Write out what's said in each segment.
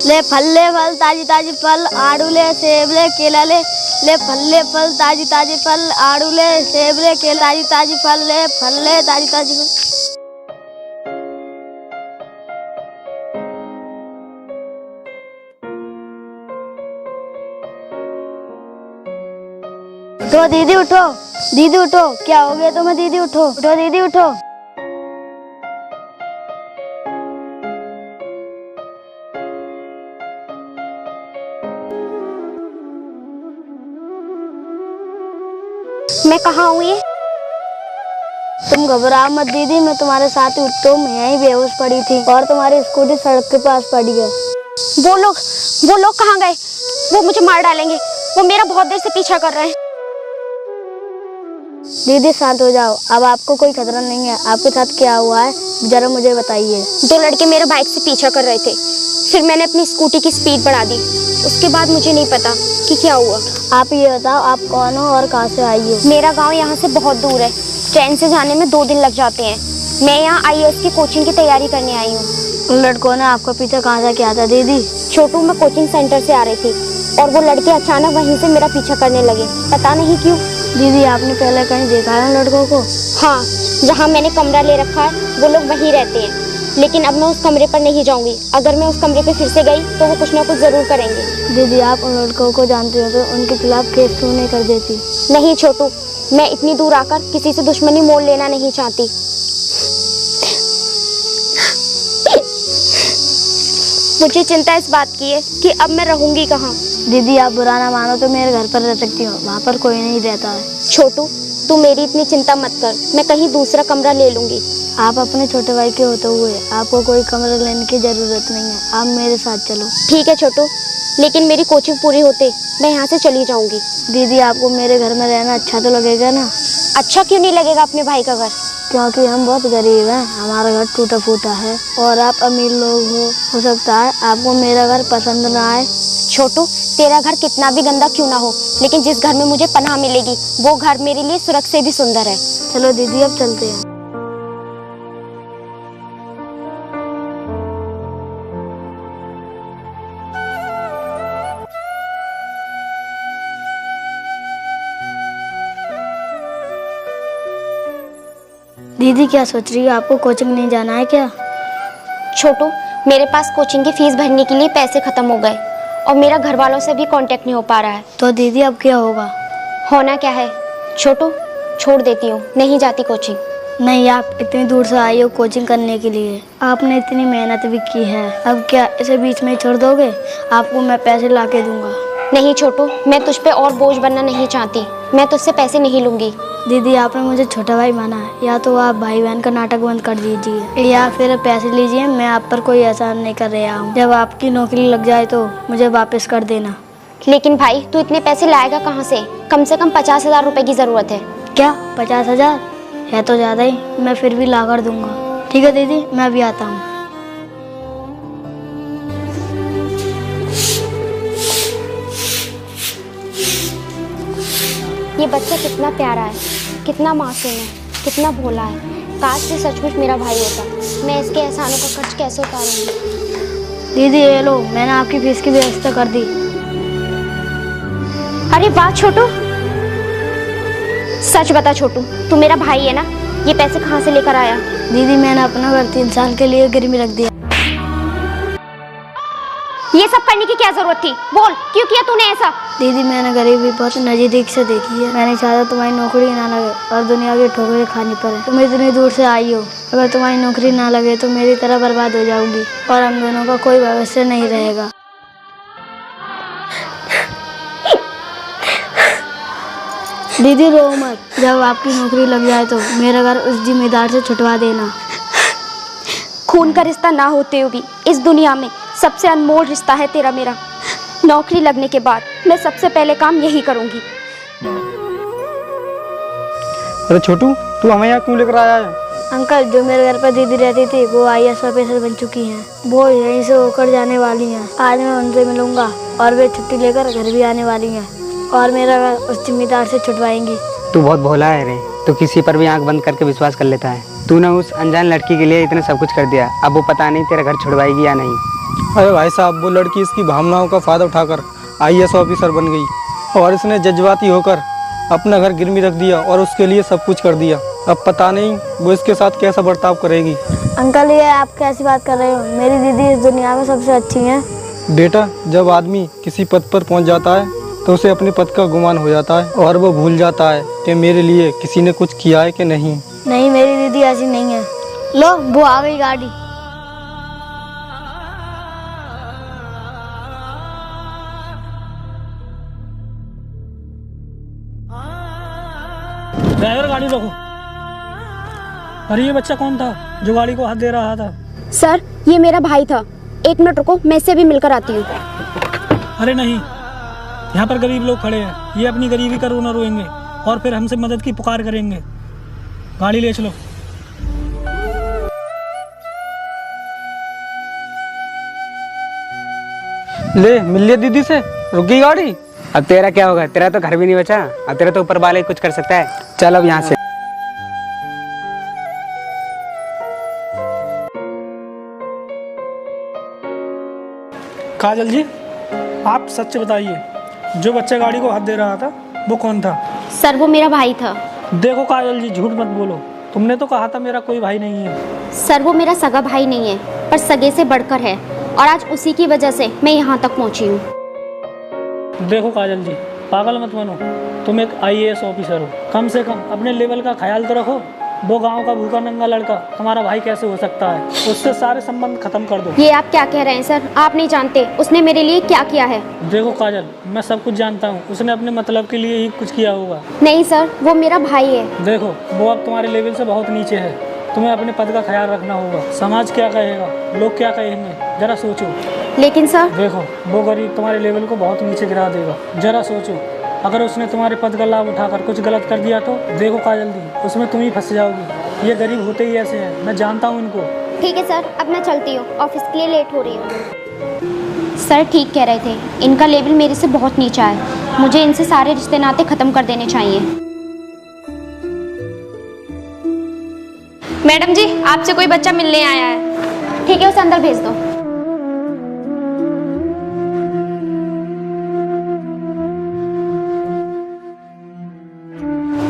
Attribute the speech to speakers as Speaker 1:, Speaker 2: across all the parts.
Speaker 1: ले फल ले फल ताजी ताजी फल, आड़ू ले सेब ले केला ले। ले फल ले फल ताजी ताजी फल, आड़ू ले सेब ले केला ताजी ताजी फल। ले फल ले ताजी ताजी फल। उठो दीदी उठो, दीदी उठो, क्या हो गया तुम्हें? दीदी उठो, उठो दीदी उठो।
Speaker 2: मैं कहाँ हूँ ये?
Speaker 1: तुम घबराओ मत दीदी, मैं तुम्हारे साथ ही तुम यहीं बेहोश पड़ी थी और तुम्हारी स्कूटी सड़क के पास पड़ी है।
Speaker 2: वो लोग कहाँ गए? वो मुझे मार डालेंगे, वो मेरा बहुत देर से पीछा कर रहे हैं।
Speaker 1: दीदी शांत हो जाओ, अब आपको कोई खतरा नहीं है। आपके साथ क्या हुआ है जरा मुझे बताइए।
Speaker 2: 2 लड़के मेरे बाइक से पीछा कर रहे थे, फिर मैंने अपनी स्कूटी की स्पीड बढ़ा दी। उसके बाद मुझे नहीं पता कि क्या हुआ।
Speaker 1: आप ये बताओ आप कौन हो और कहाँ से आई हो?
Speaker 2: मेरा गांव यहाँ से बहुत दूर है, ट्रेन से जाने में 2 दिन लग जाते हैं। मैं यहाँ IAS की कोचिंग की तैयारी करने आई हूँ।
Speaker 1: उन लड़कों ने आपका पीछा कहाँ से किया था दीदी?
Speaker 2: छोटू, मैं कोचिंग सेंटर से आ रही थी और वो लड़के अचानक वहीं से मेरा पीछा करने लगे, पता नहीं क्यों।
Speaker 1: दीदी आपने पहले कहीं देखा है उन लड़कों को?
Speaker 2: हाँ, जहाँ मैंने कमरा ले रखा है वो लोग वहीं रहते हैं, लेकिन अब मैं उस कमरे पर नहीं जाऊंगी। अगर मैं उस कमरे पे फिर से गई तो वो कुछ ना कुछ जरूर करेंगे।
Speaker 1: दीदी आप उन लड़कों को जानती हो तो उनके खिलाफ केस क्यों नहीं कर देती?
Speaker 2: नहीं छोटू, मैं इतनी दूर आकर किसी से दुश्मनी मोल लेना नहीं चाहती। मुझे चिंता इस बात की है कि अब मैं रहूंगी कहाँ।
Speaker 1: दीदी आप बुरा ना मानो तो मेरे घर पर रह सकती हो, वहाँ पर कोई नहीं रहता है।
Speaker 2: छोटू, तू मेरी इतनी चिंता मत कर, मैं कहीं दूसरा कमरा ले लूंगी।
Speaker 1: आप अपने छोटे भाई के होते हुए आपको कोई कमरा लेने की जरूरत नहीं है, आप मेरे साथ चलो।
Speaker 2: ठीक है छोटू, लेकिन मेरी कोचिंग पूरी होते मैं यहाँ से चली जाऊंगी।
Speaker 1: दीदी आपको मेरे घर में रहना अच्छा तो लगेगा ना?
Speaker 2: अच्छा क्यों नहीं लगेगा अपने भाई का घर?
Speaker 1: क्योंकि हम बहुत गरीब हैं, हमारा घर टूटा फूटा है और आप अमीर लोग हो सकता है आपको मेरा घर पसंद ना आए।
Speaker 2: छोटू, तेरा घर कितना भी गंदा क्यों ना हो, लेकिन जिस घर में मुझे पनाह मिलेगी वो घर मेरे लिए स्वर्ग से भी सुंदर है।
Speaker 1: चलो दीदी अब चलते हैं। दीदी क्या सोच रही है? आपको कोचिंग नहीं जाना है क्या?
Speaker 2: छोटू, मेरे पास कोचिंग की फीस भरने के लिए पैसे खत्म हो गए और मेरा घर वालों से भी कांटेक्ट नहीं हो पा रहा है।
Speaker 1: तो दीदी अब क्या होगा?
Speaker 2: होना क्या है छोटू, छोड़ देती हूँ, नहीं जाती कोचिंग।
Speaker 1: नहीं, आप इतनी दूर से आई हो कोचिंग करने के लिए, आपने इतनी मेहनत भी की है, अब क्या इसे बीच में ही छोड़ दोगे? आपको मैं पैसे ला के दूंगा।
Speaker 2: नहीं छोटू, मैं तुझ पे और बोझ बनना नहीं चाहती, मैं तुझसे पैसे नहीं लूंगी।
Speaker 1: दीदी आपने मुझे छोटा भाई माना है, या तो आप भाई बहन का नाटक बंद कर दीजिए या फिर पैसे लीजिए। मैं आप पर कोई एहसान नहीं कर रहा हूँ। जब आपकी नौकरी लग जाए तो मुझे वापस कर देना।
Speaker 2: लेकिन भाई, तू इतने पैसे लाएगा कहाँ से? कम 50,000 रुपए की जरूरत है।
Speaker 1: क्या 50,000 है तो ज़्यादा ही, मैं फिर भी ला कर दूंगा। ठीक है दीदी, मैं अभी आता हूँ।
Speaker 2: ये बच्चा कितना प्यारा है, कितना मासूम है, कितना भोला है। काश ये सचमुच मेरा भाई होता। मैं इसके एहसानों का खर्च कैसे उतारूंगी?
Speaker 1: दीदी ये लो, मैंने आपकी फीस की व्यवस्था कर दी।
Speaker 2: अरे वाह छोटू, सच बता छोटू, तू मेरा भाई है ना? ये पैसे कहाँ से लेकर आया?
Speaker 1: दीदी मैंने अपना घर 3 साल के लिए गिरवी रख दिया।
Speaker 2: ये सब करने की क्या जरूरत थी? बोल, क्यों किया तूने ऐसा?
Speaker 1: दीदी मैंने गरीबी बहुत नज़दीक से देखी है। मैंने चाहा तुम्हारी नौकरी ना लगे और दुनिया की ठोकरें खानी पड़े। तुम इतनी दूर से आई हो, अगर तुम्हारी नौकरी ना लगे तो मेरी तरह बर्बाद हो जाओगी और हम दोनों का कोई भविष्य नहीं रहेगा। दीदी रो मत, जब आपकी नौकरी लग जाए तो मेरा घर उस जिम्मेदार से छुटवा देना।
Speaker 2: खून का रिश्ता ना होते हुए भी इस दुनिया में सबसे अनमोल रिश्ता है तेरा मेरा। नौकरी लगने के बाद मैं सबसे पहले काम यही करूंगी।
Speaker 3: अरे छोटू, तू हमें यहाँ क्यों लेकर आया है?
Speaker 1: अंकल, जो मेरे घर पर दीदी रहती थी वो IAS ऑफिसर बन चुकी हैं। वो यहीं से होकर जाने वाली हैं। आज मैं उनसे मिलूंगा और वे छुट्टी लेकर घर भी आने वाली हैं और मेरा घर उस जिम्मेदार से छुटवाएंगी।
Speaker 3: तू बहुत भोला है रे।
Speaker 4: तो किसी पर भी आंख बंद करके विश्वास कर लेता है। तूने उस अनजान लड़की के लिए इतना सब कुछ कर दिया, अब वो पता नहीं तेरा घर छुड़वाएगी या नहीं।
Speaker 3: अरे भाई साहब, वो लड़की इसकी भावनाओं का फ़ायदा उठाकर IAS ऑफिसर बन गई और इसने जज्बाती होकर अपना घर गिरवी रख दिया और उसके लिए सब कुछ कर दिया। अब पता नहीं वो इसके साथ कैसा बर्ताव करेगी।
Speaker 1: अंकल, ये आप कैसी बात कर रहे हो? मेरी दीदी इस दुनिया में सबसे अच्छी है।
Speaker 3: बेटा, जब आदमी किसी पद पर पहुंच जाता है तो उसे अपने पद का गुमान हो जाता है और वो भूल जाता है कि मेरे लिए किसी ने कुछ किया है कि नहीं।
Speaker 1: नहीं, मेरी दीदी ऐसी नहीं है। लो, वो आ गई गाड़ी।
Speaker 5: ड्राइवर, गाड़ी रोको। अरे ये बच्चा कौन था जो गाड़ी को हाथ दे रहा था?
Speaker 2: सर, ये मेरा भाई था। 1 मिनट रुको, मैं इससे भी मिलकर आती हूँ।
Speaker 5: अरे नहीं, यहाँ पर गरीब लोग खड़े हैं, ये अपनी गरीबी का रोना रोएंगे और फिर हमसे मदद की पुकार करेंगे। गाड़ी ले चलो।
Speaker 3: ले, मिल लिया दीदी से, रुक गई गाड़ी।
Speaker 4: अब तेरा क्या होगा? तेरा तो घर भी नहीं बचा। अब तेरा तो ऊपर वाले कुछ कर सकता है। चल अब यहाँ से।
Speaker 5: काजल जी, आप सच बताइए, जो बच्चा गाड़ी को हाथ दे रहा था वो कौन था?
Speaker 2: सर, वो मेरा भाई था।
Speaker 5: देखो काजल जी, झूठ मत बोलो। तुमने तो कहा था मेरा कोई भाई नहीं है।
Speaker 2: सर, वो मेरा सगा भाई नहीं है, पर सगे से बढ़कर है, और आज उसी की वजह से मैं यहाँ तक पहुँची हूँ।
Speaker 5: देखो काजल जी, पागल मत बनो। तुम एक IAS ऑफिसर हो, कम से कम अपने लेवल का ख्याल तो रखो। वो गांव का भूखा नंगा लड़का तुम्हारा भाई कैसे हो सकता है? उससे सारे संबंध खत्म कर दो।
Speaker 2: ये आप क्या कह रहे हैं सर? आप नहीं जानते उसने मेरे लिए क्या किया है।
Speaker 5: देखो काजल, मैं सब कुछ जानता हूँ। उसने अपने मतलब के लिए ही कुछ किया होगा।
Speaker 2: नहीं सर, वो मेरा भाई है।
Speaker 5: देखो, वो अब तुम्हारे लेवल से बहुत नीचे है। तुम्हें अपने पद का ख्याल रखना होगा। समाज क्या कहेगा, लोग क्या कहेंगे, जरा सोचो।
Speaker 2: लेकिन सर,
Speaker 5: देखो, वो गरीब तुम्हारे लेवल को बहुत नीचे गिरा देगा। जरा सोचो, अगर उसने तुम्हारे पद का लाभ उठाकर कुछ गलत कर दिया तो देखो काजल दी, उसमें तुम ही फंस जाओगी। ये गरीब होते ही ऐसे हैं, मैं जानता हूँ इनको।
Speaker 2: ठीक है सर, अब मैं चलती हूँ, ऑफिस के लिए लेट हो रही हूँ। सर ठीक कह रहे थे, इनका लेवल मेरे से बहुत नीचा है। मुझे इनसे सारे रिश्ते नाते ख़त्म कर देने चाहिए।
Speaker 6: मैडम जी, आपसे कोई बच्चा मिलने आया है।
Speaker 2: ठीक है, उसे अंदर भेज दो।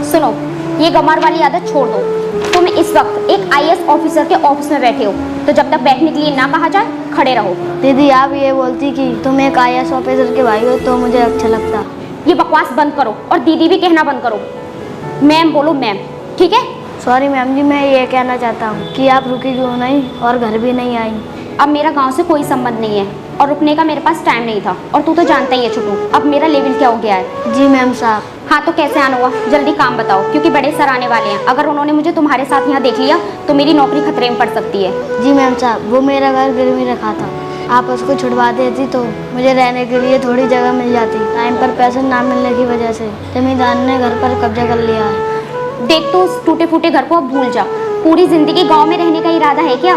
Speaker 2: सुनो, ये गमार वाली आदत छोड़ दो। तुम इस वक्त एक IAS ऑफिसर के ऑफिस में बैठे हो, तो जब तक बैठने के लिए ना कहा जाए खड़े रहो।
Speaker 1: दीदी, आप ये बोलती कि तुम एक IAS ऑफिसर के भाई हो तो मुझे अच्छा लगता।
Speaker 2: ये बकवास बंद करो और दीदी भी कहना बंद करो। मैम बोलो मैम, ठीक है?
Speaker 1: सॉरी मैम जी, मैं ये कहना चाहता हूँ कि आप रुकी क्यों नहीं और घर भी नहीं आई।
Speaker 2: अब मेरा गांव से कोई संबंध नहीं है और रुकने का मेरे पास टाइम नहीं था, और तू तो जानता ही है छोटू, अब मेरा लेवल क्या हो गया है।
Speaker 1: जी मैम साहब।
Speaker 2: हाँ तो कैसे आना हुआ? जल्दी काम बताओ, क्योंकि बड़े सर आने वाले हैं। अगर उन्होंने मुझे तुम्हारे साथ यहाँ देख लिया तो मेरी नौकरी खतरे में पड़ सकती है।
Speaker 1: जी मैम साहब, वो मेरा घर गिरवी रखा था, आप उसको छुड़वा देती तो मुझे रहने के लिए थोड़ी जगह मिल जाती। टाइम पर पैसे ना मिलने की वजह से जमींदार ने घर पर कब्जा कर लिया है।
Speaker 2: देख, तो उस टूटे फूटे घर को अब भूल जा। पूरी जिंदगी गाँव में रहने का इरादा है क्या?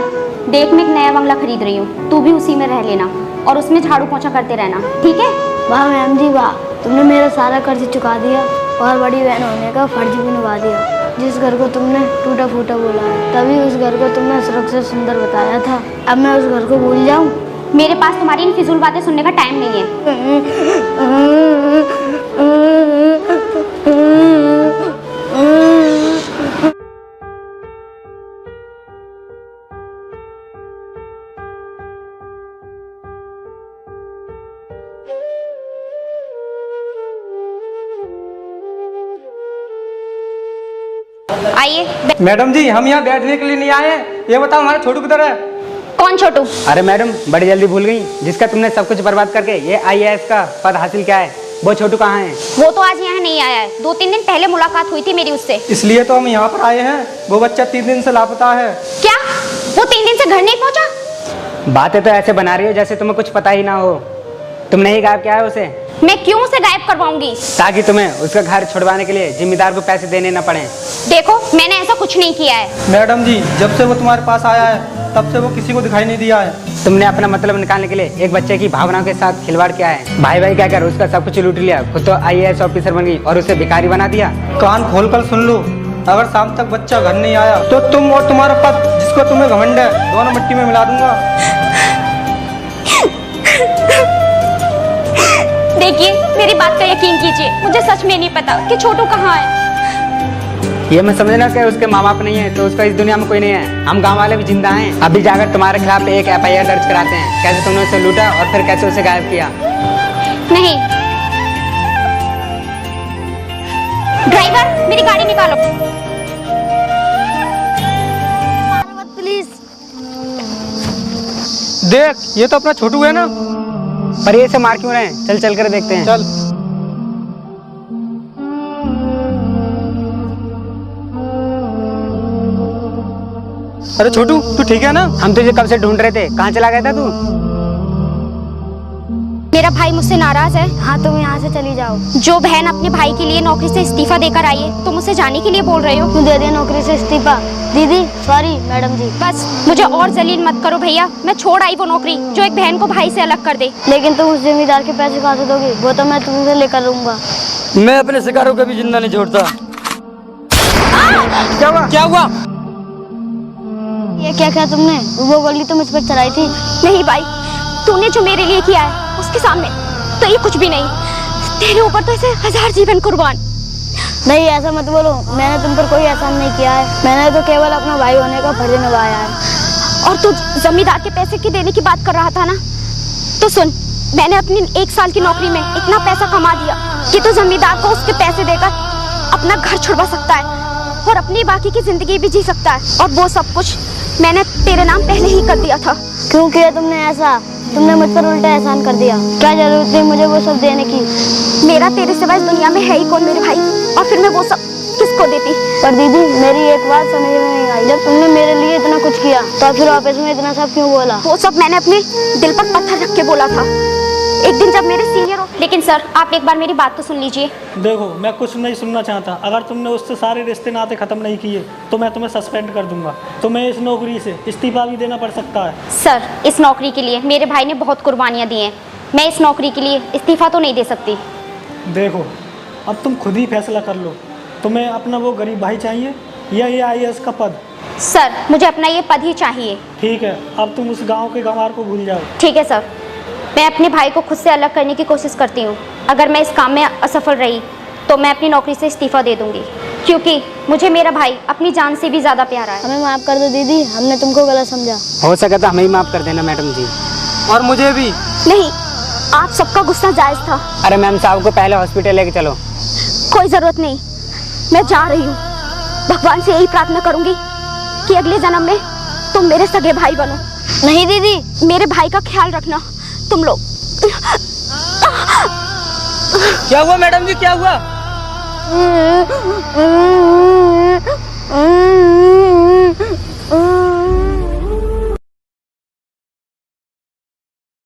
Speaker 2: देख, मैं एक नया बंगला खरीद रही हूँ, तू भी उसी में रह लेना और उसमें झाड़ू पोछा करते रहना, ठीक है?
Speaker 1: वाह मैम जी वाह, तुमने मेरा सारा कर्ज चुका दिया और बड़ी बहन होने का फर्ज भी निभा दिया। जिस घर को तुमने टूटा फूटा बोला है, तभी उस घर को तुमने सुरक्षित सुंदर बताया था। अब मैं उस घर को भूल जाऊं?
Speaker 2: मेरे पास तुम्हारी इन फिजूल बातें सुनने का टाइम नहीं है।
Speaker 6: आइए।
Speaker 3: मैडम जी, हम यहाँ बैठने के लिए नहीं आए हैं। ये बताओ हमारा छोटू किधर है?
Speaker 6: कौन छोटू?
Speaker 4: अरे मैडम, बड़ी जल्दी भूल गई, जिसका तुमने सब कुछ बर्बाद करके ये IAS का पद हासिल किया है, वो छोटू कहाँ है?
Speaker 2: वो तो आज यहाँ नहीं आया है। 2-3 दिन पहले मुलाकात हुई थी मेरी उससे।
Speaker 3: इसलिए तो हम यहाँ पर आए हैं। वो बच्चा 3 दिन से लापता है।
Speaker 2: क्या? वो 3 दिन से घर नहीं पहुँचा?
Speaker 4: बातें तो ऐसे बना रही हो जैसे तुम्हें कुछ पता ही ना हो। तुमने ही गायब किया है उसे।
Speaker 2: मैं क्यों उसे गायब करवाऊंगी?
Speaker 4: ताकि तुम्हें उसका घर छुड़वाने के लिए जिम्मेदार को पैसे देने न पड़े।
Speaker 2: देखो, मैंने ऐसा कुछ नहीं किया है।
Speaker 3: मैडम जी, जब से वो तुम्हारे पास आया है तब से वो किसी को दिखाई नहीं दिया है।
Speaker 4: तुमने अपना मतलब निकालने के लिए एक बच्चे की भावनाओं के साथ खिलवाड़ किया है। भाई भाई क्या कर उसका सब कुछ लूट लिया, खुद तो IAS ऑफिसर बन गई और उसे भिखारी बना दिया।
Speaker 3: कान खोलकर सुन लो, अगर शाम तक बच्चा घर नहीं आया तो तुम और तुम्हारा पति, जिसको तुम्हें घमंड है, दोनों मिट्टी में मिला दूंगा।
Speaker 2: देखिए, मेरी बात का यकीन कीजिए, मुझे सच में नहीं पता कि छोटू कहाँ है।
Speaker 4: ये मैं समझना कि उसके माँ बाप नहीं है तो उसका इस दुनिया में कोई नहीं है। हम गांव वाले भी जिंदा हैं। अभी जाकर तुम्हारे खिलाफ एक FIR दर्ज कराते हैं, कैसे तुमने उसे लूटा और फिर कैसे उसे गायब किया।
Speaker 2: नहीं। ड्राइवर, मेरी गाड़ी निकालो।
Speaker 1: प्लीज।
Speaker 3: देख, ये तो अपना छोटू है ना।
Speaker 4: पर ये इसे मार क्यों रहे हैं? चल चल कर देखते हैं।
Speaker 3: चल। अरे छोटू, तू ठीक है ना?
Speaker 4: हम तुझे कब से ढूंढ रहे थे, कहाँ चला गया था तू?
Speaker 2: मेरा भाई मुझसे नाराज है।
Speaker 1: हाँ, तुम यहाँ से चली जाओ।
Speaker 2: जो बहन अपने भाई के लिए नौकरी से इस्तीफा देकर आई है, तुम उसे जाने के लिए बोल रहे हो?
Speaker 1: क्यों दे दिया नौकरी से इस्तीफा? दीदी सॉरी मैडम जी।
Speaker 2: बस मुझे और जलील मत करो भैया। मैं छोड़ आई वो नौकरी जो एक बहन को भाई से अलग कर दे।
Speaker 1: लेकिन तुम उस जमींदार के पैसे कहाँ से दोगी? वो तो मैं तुमसे लेकर लूंगा।
Speaker 3: मैं अपने शिकारों को भी जिंदा नहीं छोड़ता। क्या हुआ? क्या हुआ?
Speaker 1: ये क्या किया तुमने? वो गोली तो मुझ पर चलाई थी।
Speaker 2: नहीं भाई, तूने जो मेरे लिए किया है उसके सामने तो ये कुछ भी नहीं। तेरे ऊपर तो ऐसे 1000 जीवन कुर्बान।
Speaker 1: नहीं, ऐसा मत बोलो। मैंने तुम पर कोई एहसान नहीं किया है। मैंने तो केवल अपना भाई होने का फर्ज निभाया है।
Speaker 2: और तू जमींदार के पैसे की देने की बात कर रहा था ना, तो सुन, मैंने अपनी 1 साल की नौकरी में इतना पैसा कमा दिया कि तू जमींदार को उसके पैसे देकर अपना घर छुड़वा सकता है और अपनी बाकी की जिंदगी भी जी सकता है। और वो सब कुछ मैंने तेरे नाम पहले ही कर दिया था।
Speaker 1: क्यों किया तुमने ऐसा? तुमने मुझ पर उल्टा एहसान कर दिया। क्या जरूरत थी मुझे वो सब देने की?
Speaker 2: मेरा तेरे सिवा इस दुनिया में है ही कौन मेरे भाई, और फिर मैं वो सब किसको देती?
Speaker 1: पर दीदी, मेरी एक बात समझ में नहीं आई। जब तुमने मेरे लिए इतना कुछ किया तो फिर वापस में इतना सब क्यों बोला?
Speaker 2: वो सब मैंने अपने दिल पर पत्थर रख के बोला था। एक दिन जब मेरे सीनियर हो। लेकिन सर, आप एक बार मेरी बात तो सुन लीजिए।
Speaker 5: देखो, मैं कुछ नहीं सुनना चाहता। अगर तुमने उससे सारे रिश्ते नाते ख़त्म नहीं किए तो मैं तुम्हें सस्पेंड कर दूंगा। तुम्हें इस नौकरी से इस्तीफा भी देना पड़ सकता है।
Speaker 2: सर, इस नौकरी के लिए मेरे भाई ने बहुत कुर्बानियाँ दी हैं। मैं इस नौकरी के लिए इस्तीफा तो नहीं दे सकती।
Speaker 5: देखो, अब तुम खुद ही फैसला कर लो। तुम्हें अपना वो गरीब भाई चाहिए या ये IAS का पद?
Speaker 2: सर, मुझे अपना ये पद ही चाहिए।
Speaker 5: ठीक है, अब तुम उस गाँव के गंवार को भूल जाओ।
Speaker 2: ठीक है सर, मैं अपने भाई को खुद से अलग करने की कोशिश करती हूँ। अगर मैं इस काम में असफल रही तो मैं अपनी नौकरी से इस्तीफा दे दूंगी, क्योंकि मुझे मेरा भाई अपनी जान से भी ज़्यादा प्यारा है।
Speaker 1: हमें माफ कर दो दीदी, हमने तुमको गलत समझा।
Speaker 4: हो सके तो हमें ही माफ कर देना मैडम जी।
Speaker 3: और मुझे भी।
Speaker 2: नहीं, आप सबका गुस्सा जायज़ था।
Speaker 4: अरे मैम साहब को पहले हॉस्पिटल लेके चलो।
Speaker 2: कोई ज़रूरत नहीं, मैं जा रही हूँ। भगवान से यही प्रार्थना करूँगी कि अगले जन्म में तुम मेरे सगे भाई बनो।
Speaker 1: नहीं दीदी,
Speaker 2: मेरे भाई का ख्याल रखना तुम लोग।
Speaker 3: क्या हुआ मैडम जी, क्या हुआ?